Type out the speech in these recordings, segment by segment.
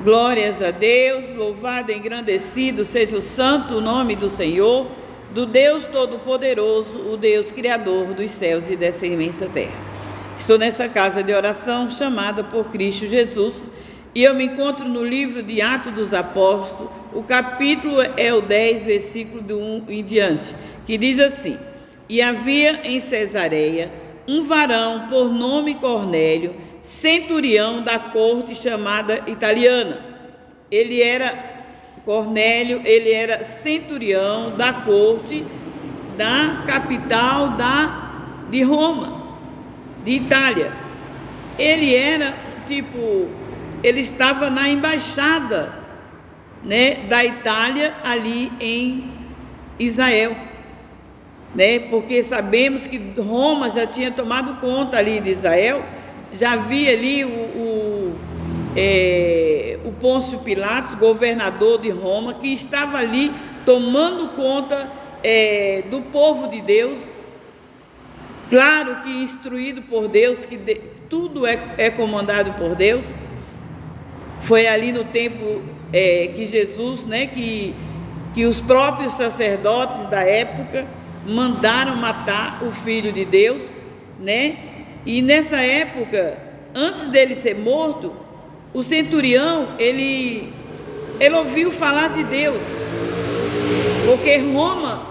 Glórias a Deus, louvado e engrandecido seja o santo nome do Senhor, do Deus Todo-Poderoso, o Deus Criador dos céus e dessa imensa terra. Estou nessa casa de oração chamada por Cristo Jesus e eu me encontro no livro de Atos dos Apóstolos, o capítulo é o 10, versículo do 1 em diante, que diz assim: E havia em Cesareia um varão por nome Cornélio, centurião da corte chamada italiana. Cornélio era centurião da corte da capital de Roma, de Itália. Ele estava na embaixada, da Itália ali em Israel, porque sabemos que Roma já tinha tomado conta ali de Israel. Já havia ali o Pôncio Pilatos, governador de Roma, que estava ali tomando conta do povo de Deus. Claro que instruído por Deus, tudo é comandado por Deus. Foi ali no tempo que Jesus, que os próprios sacerdotes da época mandaram matar o Filho de Deus, E nessa época, antes dele ser morto, o centurião, ele ouviu falar de Deus, porque Roma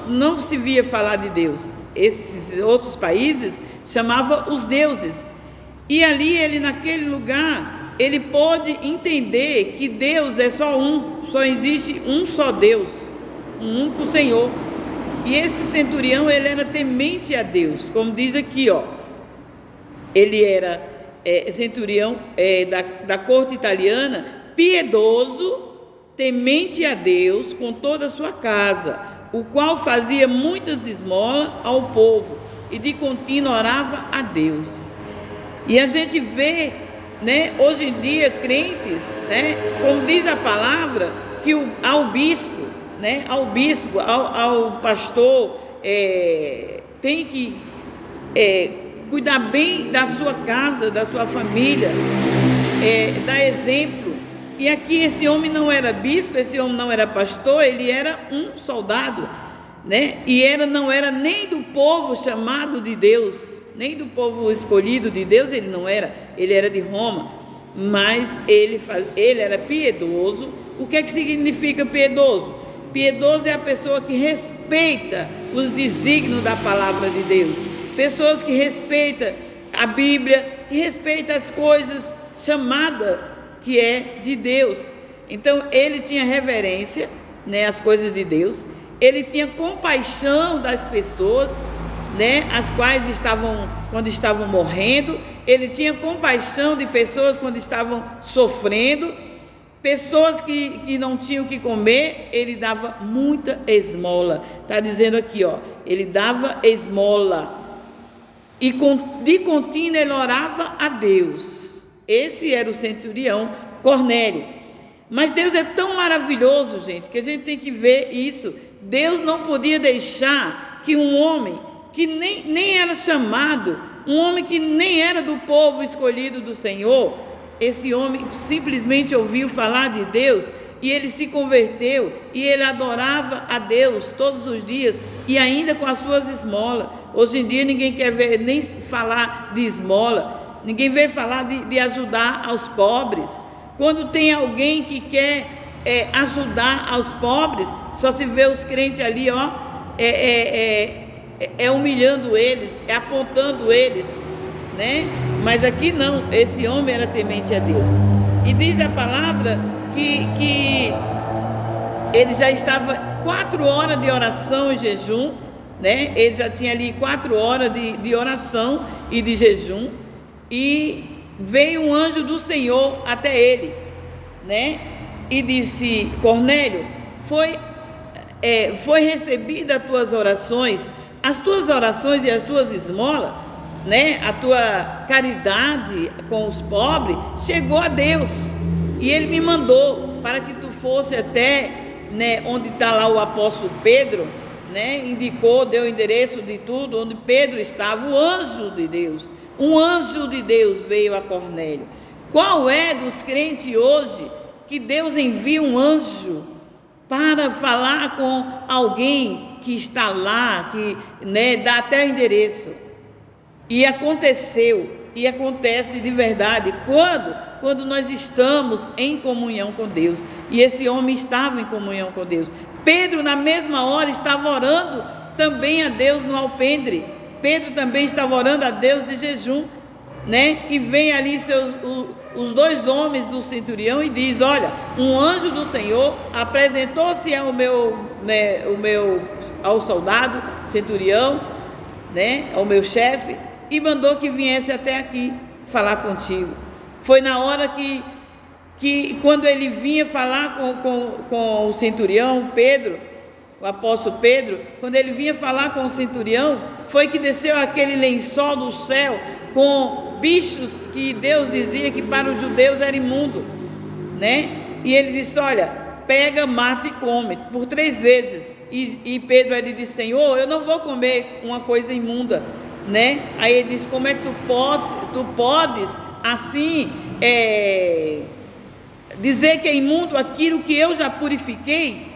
não se via falar de Deus. Esses outros países chamavam os deuses. E ali, naquele lugar, ele pôde entender que Deus é só existe um só Deus, um único Senhor. E esse centurião, ele era temente a Deus, como diz aqui, ele era centurião da corte italiana, piedoso, temente a Deus com toda a sua casa, o qual fazia muitas esmolas ao povo e de contínuo orava a Deus. E a gente vê, hoje em dia, crentes, como diz a palavra, que ao bispo, ao pastor, tem que cuidar bem da sua casa, da sua família, dar exemplo. E aqui esse homem não era bispo, esse homem não era pastor, ele era um soldado, E não era nem do povo chamado de Deus, nem do povo escolhido de Deus, ele não era, ele era de Roma, mas ele era piedoso. O que significa piedoso? Piedoso é a pessoa que respeita os desígnios da palavra de Deus, pessoas que respeitam a Bíblia, que respeitam as coisas chamadas que é de Deus. Então ele tinha reverência, às coisas de Deus, ele tinha compaixão das pessoas, as quais quando estavam morrendo, ele tinha compaixão de pessoas quando estavam sofrendo. Pessoas que não tinham o que comer, ele dava muita esmola. Está dizendo aqui, ele dava esmola. E de contínuo ele orava a Deus. Esse era o centurião Cornélio. Mas Deus é tão maravilhoso, gente, que a gente tem que ver isso. Deus não podia deixar que um homem que nem era chamado, um homem que nem era do povo escolhido do Senhor, esse homem simplesmente ouviu falar de Deus e ele se converteu e ele adorava a Deus todos os dias e ainda com as suas esmolas. Hoje em dia ninguém quer ver nem falar de esmola, ninguém vê falar de ajudar aos pobres. Quando tem alguém que quer ajudar aos pobres, só se vê os crentes ali, humilhando eles, apontando eles, Mas aqui não, esse homem era temente a Deus. E diz a palavra que ele já estava 4 horas de oração e jejum, Ele já tinha ali 4 horas de oração e de jejum, e veio um anjo do Senhor até ele, E disse: Cornélio, foi recebida as tuas orações e as tuas esmolas, a tua caridade com os pobres chegou a Deus, e ele me mandou para que tu fosse até, onde está lá o apóstolo Pedro, indicou, deu o endereço de tudo, onde Pedro estava. Um anjo de Deus veio a Cornélio. Qual é dos crentes hoje que Deus envia um anjo para falar com alguém que está lá, que dá até o endereço? E aconteceu, e acontece de verdade, quando nós estamos em comunhão com Deus. E esse homem estava em comunhão com Deus. Pedro, na mesma hora, estava orando também a Deus no alpendre. Pedro também estava orando a Deus de jejum, e vem ali os dois homens do centurião e diz: olha, um anjo do Senhor apresentou-se ao soldado centurião, ao meu chefe, e mandou que viesse até aqui falar contigo. Foi na hora que quando ele vinha falar com o centurião, Pedro, o apóstolo Pedro, quando ele vinha falar com o centurião, foi que desceu aquele lençol do céu com bichos que Deus dizia que para os judeus era imundo, E ele disse: olha, pega, mata e come, por 3 vezes. E Pedro, ele disse: Senhor, eu não vou comer uma coisa imunda, Aí ele disse: como é que tu podes assim dizer que é imundo aquilo que eu já purifiquei?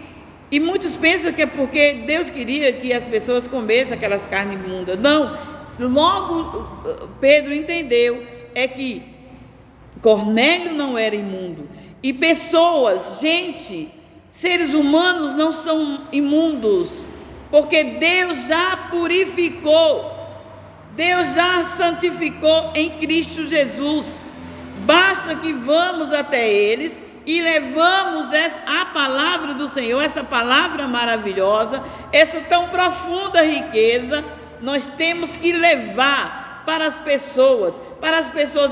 E muitos pensam que é porque Deus queria que as pessoas comessem aquelas carnes imundas. Não, logo Pedro entendeu que Cornélio não era imundo. E pessoas, seres humanos não são imundos, porque Deus já purificou, Deus já santificou em Cristo Jesus. Basta que vamos até eles e levamos a palavra do Senhor, essa palavra maravilhosa, essa tão profunda riqueza, nós temos que levar para as pessoas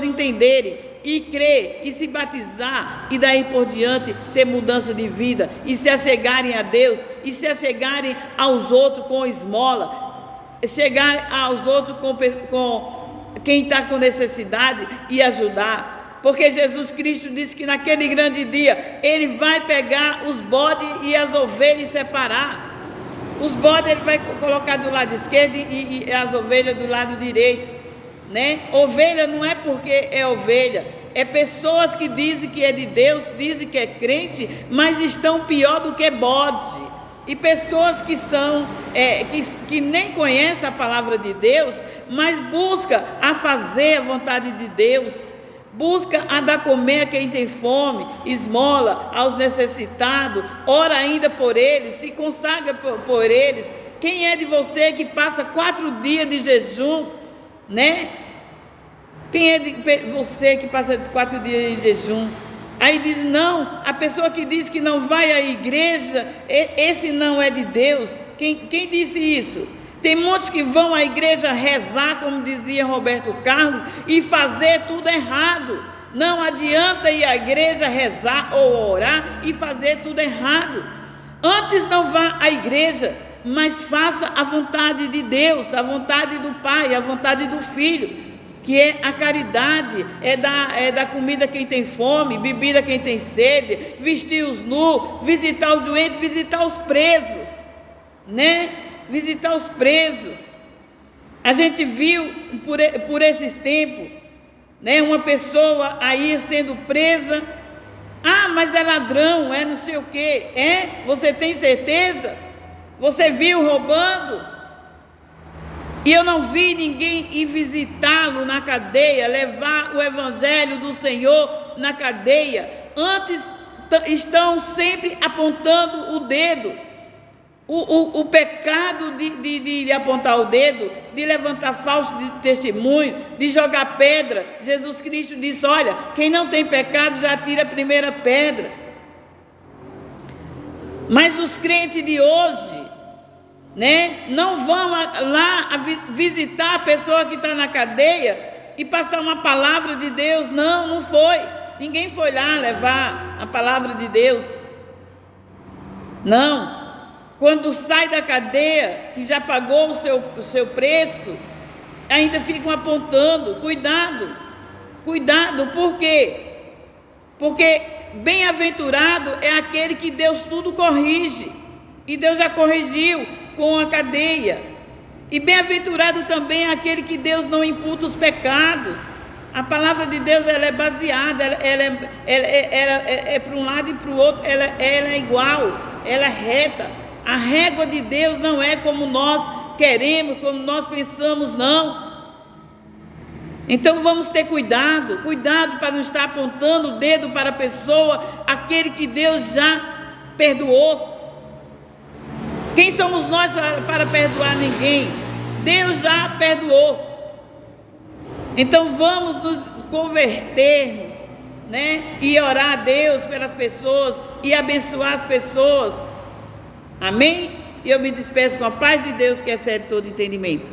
entenderem e crer e se batizar, e daí por diante ter mudança de vida e se achegarem a Deus e se achegarem aos outros com esmola, chegar aos outros com quem está com necessidade e ajudar. Porque Jesus Cristo disse que naquele grande dia Ele vai pegar os bodes e as ovelhas e separar. Os bodes Ele vai colocar do lado esquerdo e as ovelhas do lado direito, Ovelha não é porque é ovelha, é pessoas que dizem que é de Deus, dizem que é crente, mas estão pior do que bode. E pessoas que são, que nem conhecem a palavra de Deus, mas busca a fazer a vontade de Deus, busca a dar comer a quem tem fome, esmola aos necessitados, ora ainda por eles, se consagra por eles. Quem é de você que passa 4 dias de jejum, Quem é de você que passa 4 dias de jejum? Aí diz: não, a pessoa que diz que não vai à igreja, esse não é de Deus. Quem disse isso? Tem muitos que vão à igreja rezar, como dizia Roberto Carlos, e fazer tudo errado. Não adianta ir à igreja rezar ou orar e fazer tudo errado. Antes não vá à igreja, mas faça a vontade de Deus, a vontade do Pai, a vontade do Filho, que é a caridade, é dar comida a quem tem fome, bebida a quem tem sede, vestir os nus, visitar os doentes, visitar os presos, visitar os presos. A gente viu por esses tempos, uma pessoa aí sendo presa. Ah, mas é ladrão, é não sei o quê. Você tem certeza? Você viu roubando? E eu não vi ninguém ir visitá-lo na cadeia, levar o evangelho do Senhor na cadeia. Antes estão sempre apontando o dedo. O pecado de apontar o dedo, de levantar falso de testemunho, de jogar pedra. Jesus Cristo disse: olha, quem não tem pecado já tira a primeira pedra. Mas os crentes de hoje, não vão lá visitar a pessoa que está na cadeia e passar uma palavra de Deus. Não foi. Ninguém foi lá levar a palavra de Deus. Não. Quando sai da cadeia, que já pagou o seu preço, ainda ficam apontando. Cuidado, por quê? Porque bem-aventurado é aquele que Deus tudo corrige, e Deus já corrigiu com a cadeia. E bem-aventurado também é aquele que Deus não imputa os pecados. A palavra de Deus, ela é baseada, ela é para um lado e para o outro, ela é igual, ela é reta. A régua de Deus não é como nós queremos, como nós pensamos, não. Então vamos ter cuidado para não estar apontando o dedo para a pessoa, aquele que Deus já perdoou. Quem somos nós para perdoar ninguém? Deus já perdoou. Então vamos nos convertermos, né? E orar a Deus pelas pessoas e abençoar as pessoas. Amém? E eu me despeço com a paz de Deus que excede todo entendimento.